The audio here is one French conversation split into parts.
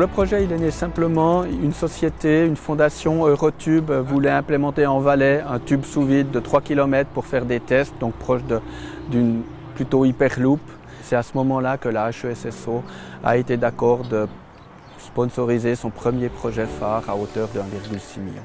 Le projet il est né simplement, une société, une fondation Eurotube voulait implémenter en Valais un tube sous vide de 3 km pour faire des tests, donc proche d'une plutôt hyperloop. C'est à ce moment-là que la HESSO a été d'accord de sponsoriser son premier projet phare à hauteur de 1,6 million.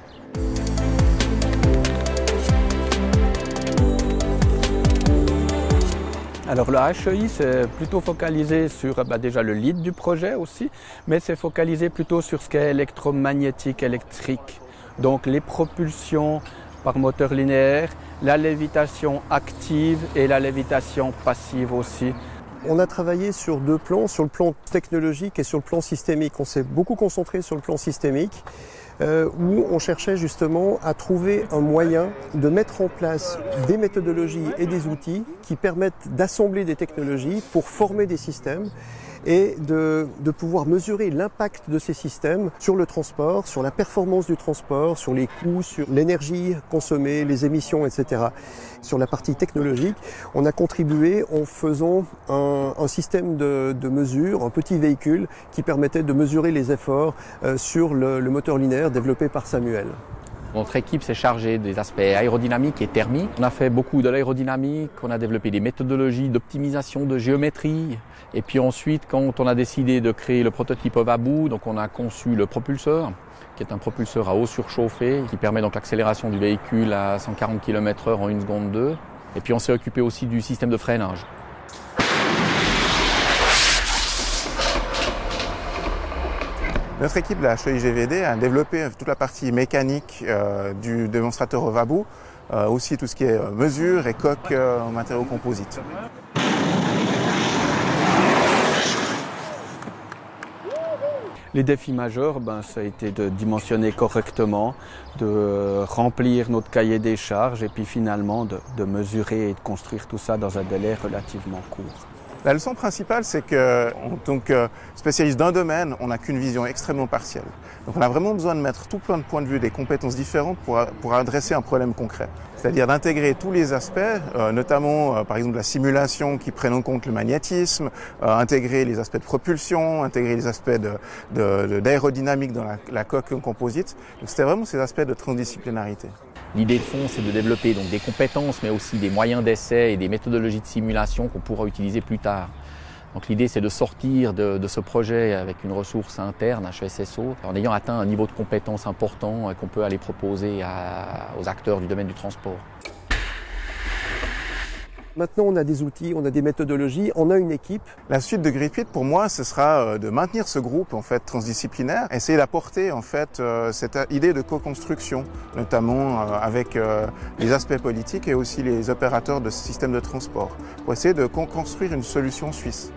Alors le HEI c'est plutôt focalisé sur déjà le lead du projet aussi, mais c'est focalisé plutôt sur ce qui est électromagnétique, électrique. Donc les propulsions par moteur linéaire, la lévitation active et la lévitation passive aussi. On a travaillé sur deux plans, sur le plan technologique et sur le plan systémique. On s'est beaucoup concentré sur le plan systémique, où on cherchait justement à trouver un moyen de mettre en place des méthodologies et des outils qui permettent d'assembler des technologies pour former des systèmes et de pouvoir mesurer l'impact de ces systèmes sur le transport, sur la performance du transport, sur les coûts, sur l'énergie consommée, les émissions, etc. Sur la partie technologique, on a contribué en faisant un système de mesure, un petit véhicule qui permettait de mesurer les efforts sur le moteur linéaire développé par Samuel. Notre équipe s'est chargée des aspects aérodynamiques et thermiques. On a fait beaucoup de l'aérodynamique, on a développé des méthodologies d'optimisation de géométrie. Et puis ensuite, quand on a décidé de créer le prototype Ovabou, donc on a conçu le propulseur, qui est un propulseur à eau surchauffée, qui permet donc l'accélération du véhicule à 140 km/h en 1 seconde 2. Et puis on s'est occupé aussi du système de freinage. Notre équipe de la HEI-GVD a développé toute la partie mécanique du démonstrateur Ovabou, aussi tout ce qui est mesure et coque en matériaux composites. Les défis majeurs, ça a été de dimensionner correctement, de remplir notre cahier des charges et puis finalement de mesurer et de construire tout ça dans un délai relativement court. La leçon principale, c'est qu'en tant que spécialiste d'un domaine, on n'a qu'une vision extrêmement partielle. Donc on a vraiment besoin de mettre tout plein de points de vue, des compétences différentes pour adresser un problème concret. C'est-à-dire d'intégrer tous les aspects, notamment par exemple la simulation qui prenne en compte le magnétisme, intégrer les aspects de propulsion, intégrer les aspects d'aérodynamique dans la coque en composite. Donc c'était vraiment ces aspects de transdisciplinarité. L'idée de fond, c'est de développer donc des compétences, mais aussi des moyens d'essai et des méthodologies de simulation qu'on pourra utiliser plus tard. Donc l'idée, c'est de sortir de ce projet avec une ressource interne, HESSO, en ayant atteint un niveau de compétence important qu'on peut aller proposer aux acteurs du domaine du transport. Maintenant, on a des outils, on a des méthodologies, on a une équipe. La suite de GRIPIT, pour moi, ce sera de maintenir ce groupe en fait transdisciplinaire, essayer d'apporter en fait cette idée de co-construction, notamment avec les aspects politiques et aussi les opérateurs de ce système de transport, pour essayer de construire une solution suisse.